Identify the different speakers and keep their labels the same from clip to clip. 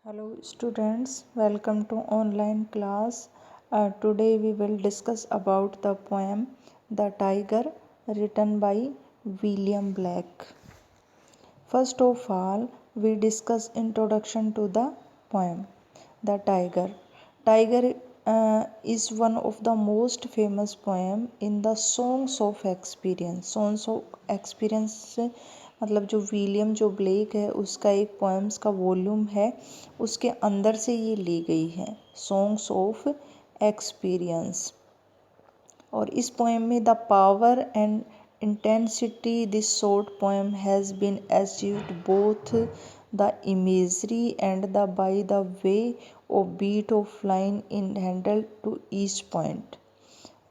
Speaker 1: Hello students, welcome to online class. Today we will discuss about the poem The Tiger written by William Blake. First of all, we discuss introduction to the poem The Tiger. Tiger is one of the most famous poem in the Songs of Experience. Songs of Experience मतलब जो William जो black है उसका एक poems का volume है, उसके अंदर से ये ली गई है, सॉन्ग्स ऑफ एक्सपीरियंस। और इस पोएम में the power and intensity this short poem has been achieved both the imagery and the by the way of beat of line in handle to each point.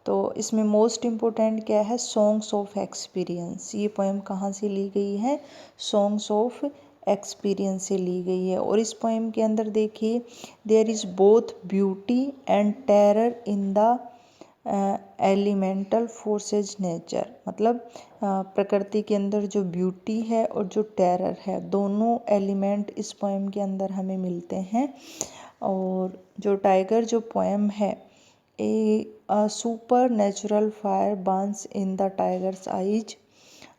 Speaker 1: तो इसमें most important क्या है, songs of experience. ये poem कहाँ से ली गई है, songs of experience से ली गई है। और इस पोएम के अंदर देखिए, there is both beauty and terror in the elemental forces nature. मतलब प्रकृति के अंदर जो ब्यूटी है और जो टेरर है, दोनों एलिमेंट इस पोएम के अंदर हमें मिलते हैं। और जो टाइगर जो पोएम है, a supernatural fire burns in the tiger's eyes,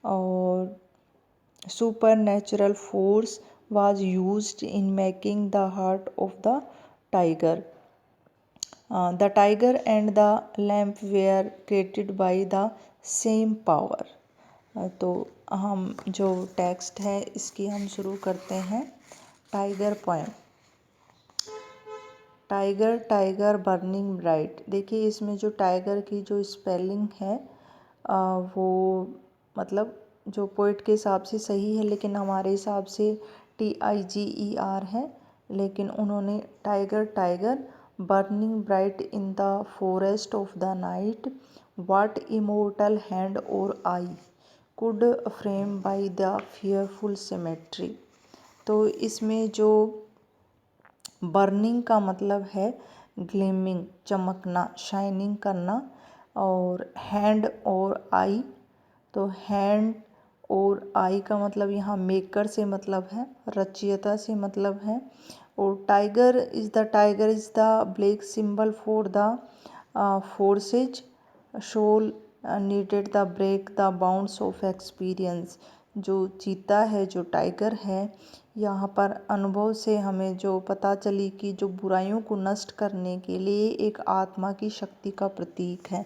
Speaker 1: और supernatural force was used in making the heart of the tiger. The tiger and the lamb were created by the same power. तो हम जो text है इसकी हम शुरू करते हैं। Tiger poem. Tiger tiger burning bright. देखिए इसमें जो टाइगर की जो स्पेलिंग है वो मतलब जो पोइट के हिसाब से सही है, लेकिन हमारे हिसाब से TIGER है, लेकिन उन्होंने tiger tiger burning bright in the forest of the night what immortal hand और eye could frame by the fearful symmetry. तो इसमें जो बर्निंग का मतलब है ग्लेमिंग, चमकना, शाइनिंग करना, और हैंड और आई, तो हैंड और आई का मतलब यहाँ मेकर से मतलब है, रचयिता से मतलब है। और tiger is the black symbol for the forces soul needed the break the bounds of experience. जो चीता है, जो टाइगर है, यहाँ पर अनुभव से हमें जो पता चली कि जो बुराइयों को नष्ट करने के लिए एक आत्मा की शक्ति का प्रतीक है।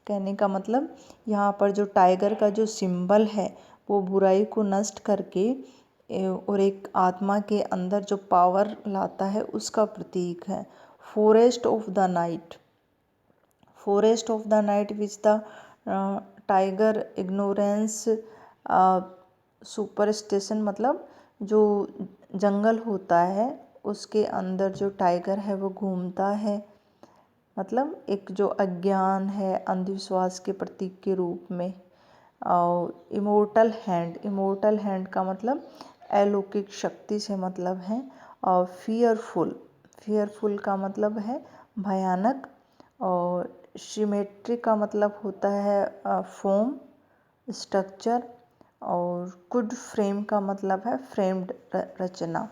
Speaker 1: कहने का मतलब यहाँ पर जो टाइगर का जो सिंबल है वो बुराई को नष्ट करके और एक आत्मा के अंदर जो पावर लाता है उसका प्रतीक है। Forest of the night, forest of the night which the tiger ignorance superstition. मतलब जो जंगल होता है उसके अंदर जो टाइगर है वो घूमता है, मतलब एक जो अज्ञान है, अंधविश्वास के प्रतीक के रूप में। और इमोर्टल हैंड, इमोर्टल हैंड का मतलब अलौकिक शक्ति से मतलब है। और फियरफुल, फियरफुल का मतलब है भयानक। और सिमेट्री का मतलब होता है फॉर्म, स्ट्रक्चर। और कुड फ्रेम का मतलब है फ्रेम्ड, रचना।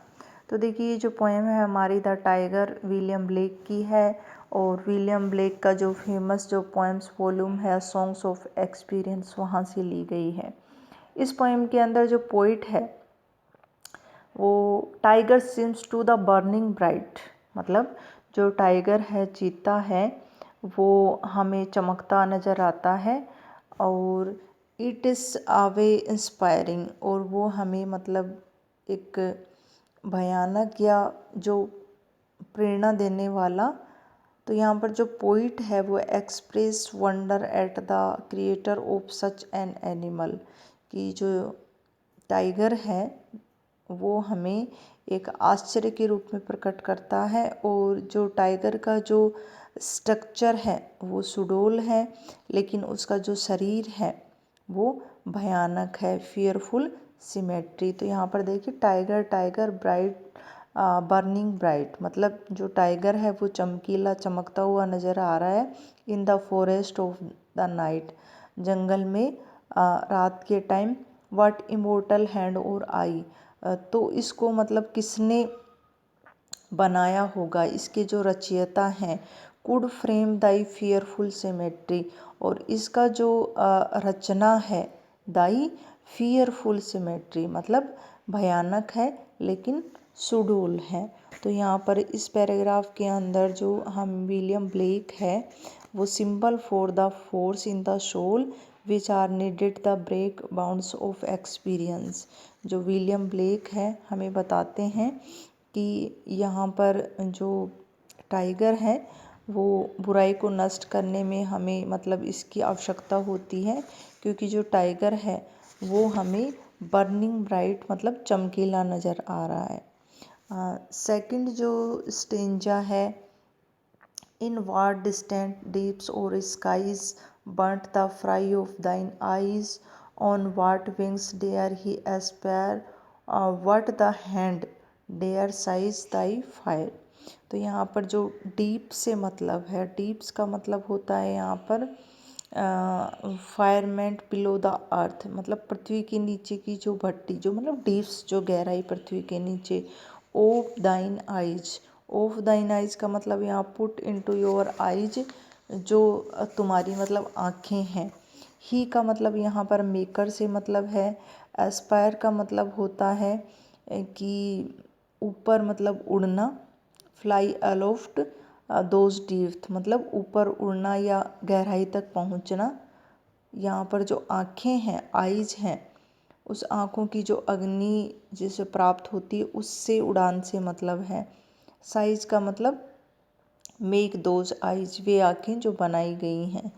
Speaker 1: तो देखिए ये जो पोएम है हमारी द टाइगर विलियम ब्लेक की है। और विलियम ब्लेक का जो फेमस जो पोएम्स वॉल्यूम है सॉन्ग्स ऑफ एक्सपीरियंस, वहाँ से ली गई है। इस पोएम के अंदर जो पोइट है वो tiger seems to the burning bright, मतलब जो टाइगर है, चीता है, वो हमें चमकता नज़र आता है। और इट इज़ आवे इंस्पायरिंग, और वो हमें मतलब एक भयानक या जो प्रेरणा देने वाला। तो यहाँ पर जो पोइट है वो express wonder at the creator of such an animal, कि जो टाइगर है वो हमें एक आश्चर्य के रूप में प्रकट करता है। और जो टाइगर का जो स्ट्रक्चर है वो सुडौल है, लेकिन उसका जो शरीर है वो भयानक है, फियरफुल सिमेट्री। तो यहाँ पर देखिए tiger tiger bright burning bright, मतलब जो टाइगर है वो चमकीला, चमकता हुआ नज़र आ रहा है। In the forest of the night, जंगल में रात के टाइम। व्हाट इमोर्टल हैंड और आई, तो इसको मतलब किसने बनाया होगा, इसके जो रचयिता हैं, could frame Dai fearful symmetry, और इसका जो रचना है, दाई फियरफुल सिमेट्री मतलब भयानक है लेकिन सुडौल है। तो यहाँ पर इस पैराग्राफ के अंदर जो हम विलियम ब्लेक है वो symbol for the force in the soul which are needed the break bounds of experience, जो विलियम ब्लेक है हमें बताते हैं कि यहाँ पर जो टाइगर है वो बुराई को नष्ट करने में हमें मतलब इसकी आवश्यकता होती है, क्योंकि जो टाइगर है वो हमें बर्निंग ब्राइट मतलब चमकीला नज़र आ रहा है। सेकंड जो स्टेंजा है, इन what distant deeps or skies burnt the fry of thine eyes, on what wings dare he aspire, what the hand dare seize thy fire। तो यहाँ पर जो डीप से मतलब है, डीप्स का मतलब होता है यहाँ पर फायरमेंट बिलो द अर्थ, मतलब पृथ्वी के नीचे की जो भट्टी, जो मतलब डीप्स, जो गहराई पृथ्वी के नीचे। ऑफ दाइन आइज, ऑफ दाइन आइज का मतलब यहाँ पुट इनटू योर आइज, जो तुम्हारी मतलब आँखें हैं। ही का मतलब यहाँ पर मेकर से मतलब है। एस्पायर का मतलब होता है कि ऊपर मतलब उड़ना। फ्लाई अलोफ्ट दोज डीप्थ मतलब ऊपर उड़ना या गहराई तक पहुँचना। यहाँ पर जो आँखें हैं, आइज हैं, उस आँखों की जो अग्नि जिसे प्राप्त होती है उससे उड़ान से मतलब है। साइज का मतलब मेक दोज आइज, वे आँखें जो बनाई गई हैं।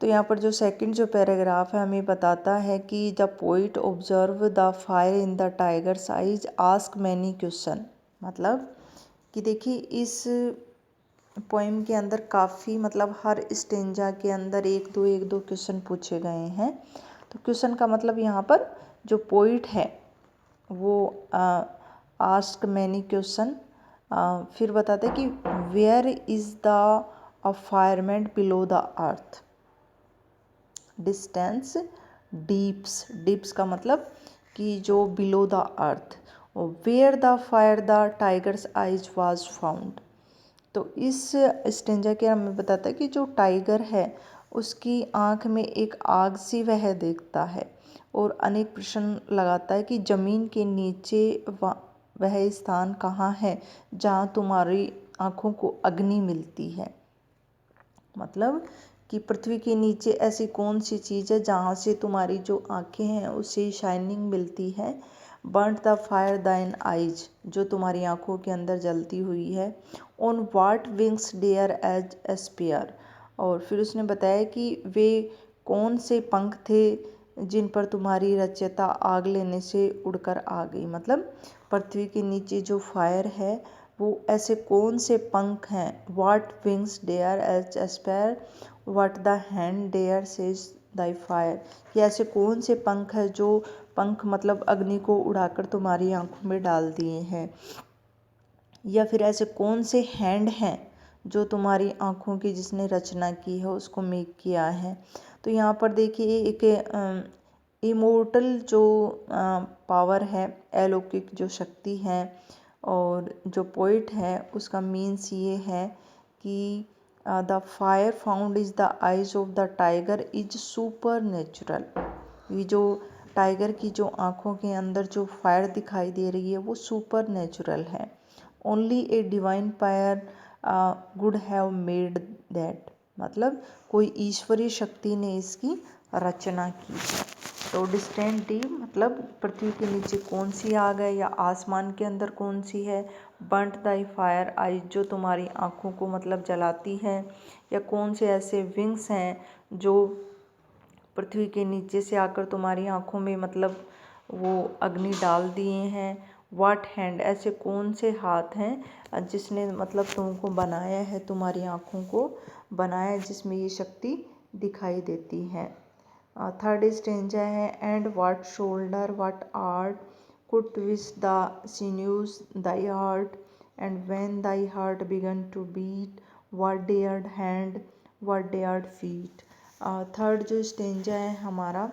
Speaker 1: तो यहाँ पर जो सेकंड जो पैराग्राफ है हमें बताता है कि the poet observe the fire in the tiger's eyes, ask many question, मतलब कि देखिए इस पोइम के अंदर काफ़ी मतलब हर स्टेंजा के अंदर एक दो क्वेश्चन पूछे गए हैं। तो क्वेश्चन का मतलब यहाँ पर जो पोइट है वो आस्क मैनी क्वेश्चन, फिर बताते हैं कि where is the firmament below the earth, distance deeps, deeps का मतलब कि जो below the earth, where the fire the tiger's eyes was found. तो इस स्टेंजा के हमें बताता है कि जो टाइगर है उसकी आँख में एक आग सी वह देखता है और अनेक प्रश्न लगाता है कि ज़मीन के नीचे वह स्थान कहाँ है जहाँ तुम्हारी आँखों को अग्नि मिलती है। मतलब कि पृथ्वी के नीचे ऐसी कौन सी चीज़ है जहाँ से तुम्हारी जो आँखें हैं उसे शाइनिंग मिलती है। Burnt the fire thine eyes, जो तुम्हारी आँखों के अंदर जलती हुई है। On what wings dare he aspire, और फिर उसने बताया कि वे कौन से पंख थे जिन पर तुम्हारी रचयिता आग लेने से उड़कर आ गई। मतलब पृथ्वी के नीचे जो फायर है वो ऐसे कौन से पंख हैं। What wings dare he aspire, what the hand dare seize thy fire, ये ऐसे कौन से पंख है जो पंख मतलब अग्नि को उड़ाकर तुम्हारी आंखों में डाल दिए हैं, या फिर ऐसे कौन से हैंड हैं जो तुम्हारी आंखों की जिसने रचना की है उसको मेक किया है। तो यहाँ पर देखिए एक इमोर्टल जो पावर है, अलौकिक जो शक्ति है, और जो पोइट है उसका मीन्स ये है कि the fire found is the eyes of the tiger is super natural. ये जो टाइगर की जो आँखों के अंदर जो फायर दिखाई दे रही है वो सुपर नेचुरल है। Only a divine power would have made that, मतलब कोई ईश्वरीय शक्ति ने इसकी रचना की है। तो डिस्टेंट डीप मतलब पृथ्वी के नीचे कौन सी आग है या आसमान के अंदर कौन सी है। बर्nt दाई फायर आइज, जो तुम्हारी आँखों को मतलब जलाती है, या कौन से ऐसे विंग्स हैं जो पृथ्वी के नीचे से आकर तुम्हारी आँखों में मतलब वो अग्नि डाल दिए हैं। वाट हैंड, ऐसे कौन से हाथ हैं जिसने मतलब तुमको बनाया है, तुम्हारी आँखों को बनाया है जिसमें ये शक्ति दिखाई देती है। थर्ड स्टेंजा है, and what shoulder what art could twist the sinews thy heart, and when thy heart began to beat what dared hand what dared feet. Third जो स्टेंजा है हमारा,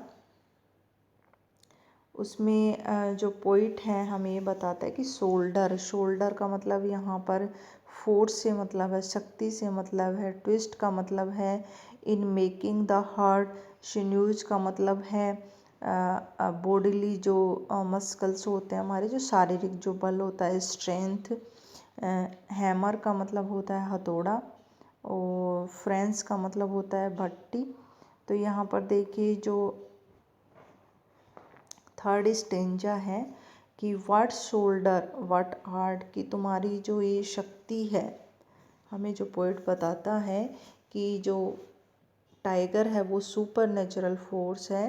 Speaker 1: उसमें जो पोइट है हमें ये बताता है कि शोल्डर, शोल्डर का मतलब यहाँ पर फोर्स से मतलब है, शक्ति से मतलब है। ट्विस्ट का मतलब है इन मेकिंग द हार्ट। शिन्यूज का मतलब है बॉडीली जो मस्कल्स होते हैं हमारे, जो शारीरिक जो बल होता है, स्ट्रेंथ। हैमर का मतलब होता है हथौड़ा, और फ्रेंच का मतलब होता है भट्टी। तो यहाँ पर देखिए जो थर्ड स्टेंजा है कि व्हाट शोल्डर व्हाट हार्ट, की तुम्हारी जो ये शक्ति है। हमें जो पोइट बताता है कि जो टाइगर है वो सुपर नेचुरल फोर्स है,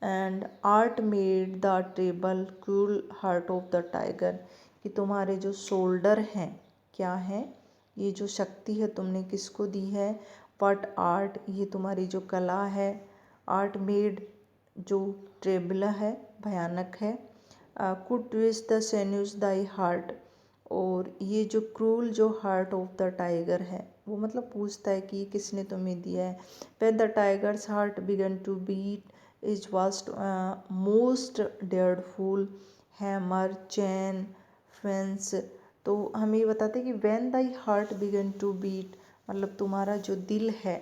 Speaker 1: and art made the table cruel heart of the tiger, कि तुम्हारे जो शोल्डर हैं क्या है, ये जो शक्ति है तुमने किसको दी है। बट आर्ट, ये तुम्हारी जो कला है। आर्ट मेड, जो ट्रेबल है भयानक है। Could twist the sinews thy heart, और ये जो क्रूल जो हार्ट ऑफ द टाइगर है, वो मतलब पूछता है कि किसने तुम्हें दिया है। When the tiger's heart began to beat is vast most dreadful hammer chain fence. तो हमें ये बताते हैं कि when thy heart began to beat, मतलब तुम्हारा जो दिल है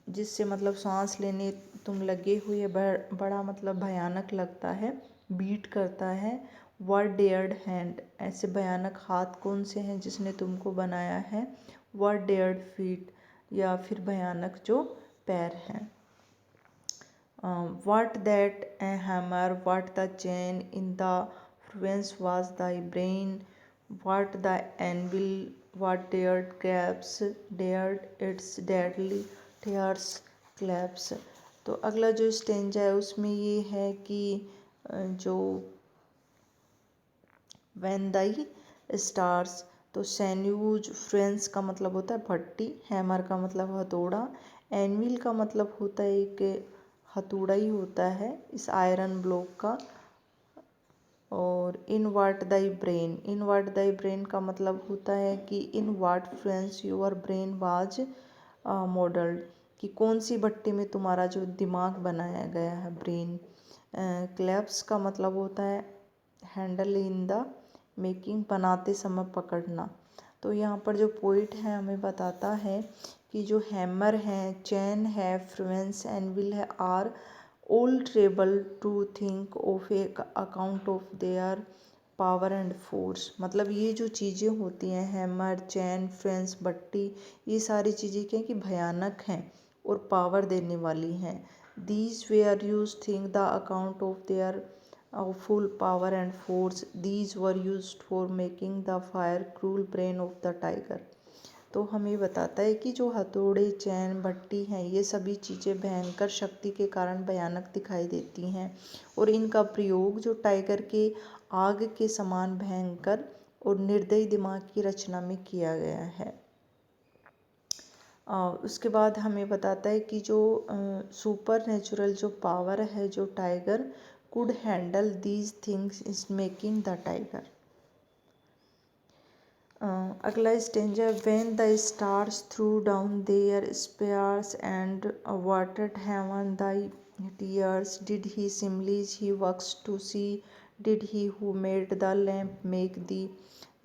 Speaker 1: जिससे मतलब सांस लेने तुम लगे हुए बड़ा मतलब भयानक लगता है, बीट करता है। व्हाट डेयर्ड हैंड, ऐसे भयानक हाथ कौन से हैं जिसने तुमको बनाया है। व्हाट डेयर्ड फीट, या फिर भयानक जो पैर हैं। What that hammer what the chain in the furnace was thy brain. What the anvil what dared grasp dared its deadly terrors clasp. तो अगला जो स्टेंजा है उसमें ये है कि जो व्हेन दाई स्टार्स, तो सैन्यूज फ्रेंच का मतलब होता है भट्टी, हैमर का मतलब हथौड़ा, एनविल का मतलब होता है एक हथौड़ा ही होता है इस आयरन ब्लॉक का। और इन वाट दाई ब्रेन, इन वाट दाई ब्रेन का मतलब होता है कि in what furnace your brain was moulded, कि कौन सी भट्टी में तुम्हारा जो दिमाग बनाया गया है, ब्रेन। क्लैप्स का मतलब होता है हैंडल इन द मेकिंग, बनाते समय पकड़ना। तो यहाँ पर जो पोइट है हमें बताता है कि जो हैमर है, चैन है, फ्रेंच एनविल है, are all able to think of a account of their power and force. मतलब ये जो चीज़ें होती हैं हैमर चैन फ्रेंच भट्टी, ये सारी चीज़ें क्या कि भयानक हैं और पावर देने वाली हैं। These where use think the account of their full power and force, these were use for making the fire cruel brain of the tiger. तो हमें बताता है कि जो हथौड़े चैन भट्टी हैं, ये सभी चीज़ें भयंकर शक्ति के कारण भयानक दिखाई देती हैं, और इनका प्रयोग जो टाइगर के आग के समान भयंकर और निर्दयी दिमाग की रचना में किया गया है। उसके बाद हमें बताता है कि जो सुपर नेचुरल जो पावर है जो tiger could handle these things is making the tiger. अगला stanza, when the stars threw down their spears and watered heaven thy tears, did he smiles he works to see, did he who made the lamp make thee.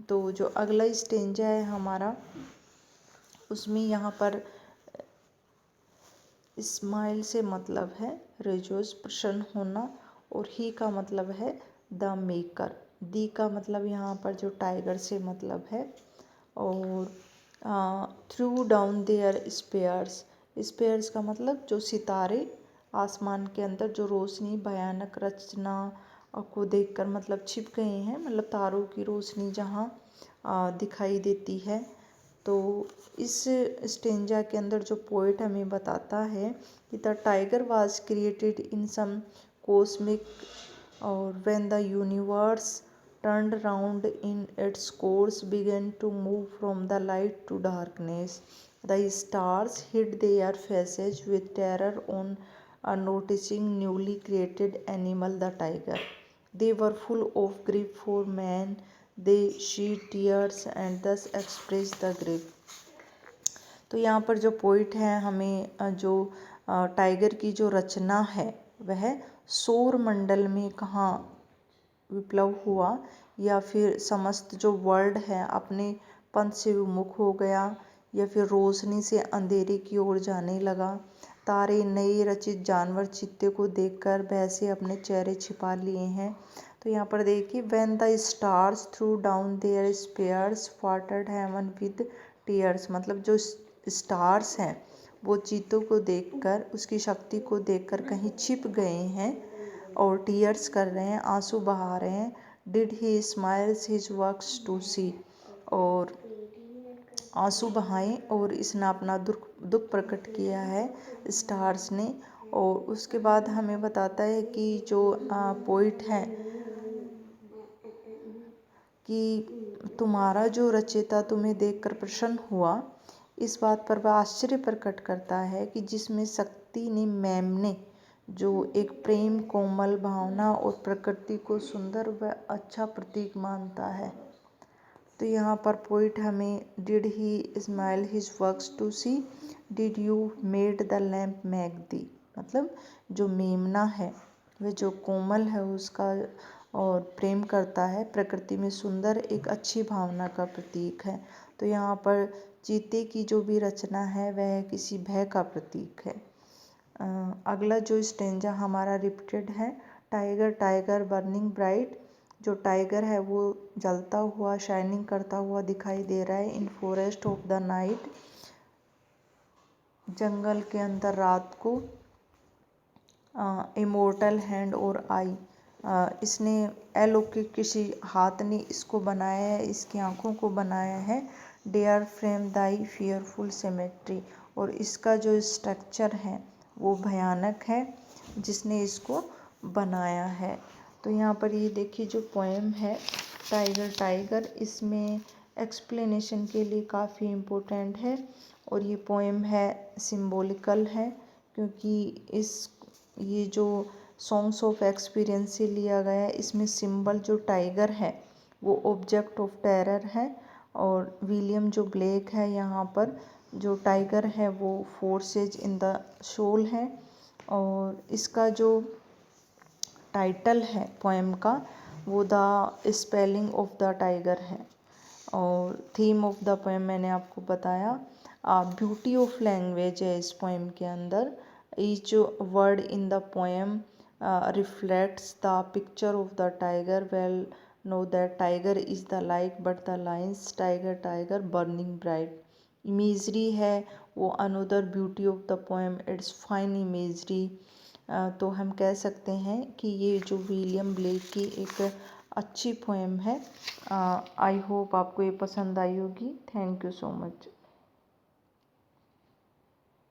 Speaker 1: तो जो अगला stanza है हमारा, उसमें यहाँ पर smile से मतलब है रिजोस, प्रसन्न होना, और ही का मतलब है द मेकर, दी का मतलब यहाँ पर जो टाइगर से मतलब है। और threw down their spears, spears का मतलब जो सितारे आसमान के अंदर जो रोशनी भयानक रचना को देखकर मतलब छिप गए हैं, मतलब तारों की रोशनी जहाँ दिखाई देती है। तो इस स्टेंजा के अंदर जो पोइट हमें बताता है कि the tiger was created in some cosmic, और when the universe turned round in its course began to move from the light to darkness. The stars hid their faces with terror on noticing newly created animal the tiger. They were full of grief for man. They shed tears and thus expressed the grief. तो यहाँ पर जो poet है हमें जो tiger की जो रचना है वह सौर मंडल में कहाँ विप्लव हुआ, या फिर समस्त जो वर्ल्ड है अपने पंथ से विमुख हो गया, या फिर रोशनी से अंधेरे की ओर जाने लगा। तारे नए रचित जानवर चित्ते को देखकर भय से अपने चेहरे छिपा लिए हैं। तो यहाँ पर देखिए, when the stars threw down their spears watered heaven with tears, मतलब जो स्टार्स हैं वो चीतों को देखकर, उसकी शक्ति को देखकर कहीं छिप गए हैं और टीयर्स कर रहे हैं, आंसू बहा रहे हैं। Did he smiles his works to see, और आंसू बहाए और इसने अपना दुख दुख प्रकट किया है स्टार्स ने। और उसके बाद हमें बताता है कि जो पोइट है कि तुम्हारा जो रचयिता तुम्हें देखकर प्रसन्न हुआ, इस बात पर वह आश्चर्य प्रकट करता है कि जिसमें शक्ति ने मेमने जो एक प्रेम, कोमल भावना और प्रकृति को सुंदर व अच्छा प्रतीक मानता है। तो यहाँ पर पोइट हमें did he smile his works to see, did you made the lamp make thee, मतलब जो मेमना है वह जो कोमल है उसका और प्रेम करता है, प्रकृति में सुंदर एक अच्छी भावना का प्रतीक है। तो यहाँ पर चीते की जो भी रचना है वह किसी भय का प्रतीक है। अगला जो स्टेंजा हमारा रिपीटेड है, टाइगर टाइगर बर्निंग ब्राइट, जो टाइगर है वो जलता हुआ, शाइनिंग करता हुआ दिखाई दे रहा है। In forest of the night, जंगल के अंदर रात को। इमोर्टल हैंड और आई, इसने अलौकिक किसी हाथ ने इसको बनाया है, इसकी आँखों को बनाया है। डेयर फ्रेम दाई फियरफुल सिमेट्री, और इसका जो स्ट्रक्चर है वो भयानक है जिसने इसको बनाया है। तो यहाँ पर ये देखिए जो पोएम है टाइगर टाइगर, इसमें एक्सप्लेनेशन के लिए काफ़ी इम्पोर्टेंट है। और ये पोएम है सिंबॉलिकल है, क्योंकि ये जो सॉन्ग्स ऑफ एक्सपीरियंस से लिया गया है। इसमें सिंबल जो टाइगर है वो ऑब्जेक्ट ऑफ टेरर है, और विलियम जो ब्लेक है यहाँ पर जो टाइगर है वो फोर्सेज इन द सोल है। और इसका जो टाइटल है पोएम का वो the spelling of the tiger है। और थीम ऑफ द पोएम मैंने आपको बताया। ब्यूटी ऑफ लैंग्वेज है इस पोएम के अंदर। Each word in the poem reflects the picture of the tiger. Well know that tiger is the light but the lions tiger tiger burning bright. Imagery है वो another beauty of the poem, it's fine imagery। तो हम कह सकते हैं कि ये जो विलियम ब्लेक की एक अच्छी पोएम है। आई होप आपको ये पसंद आई होगी। Thank you so much.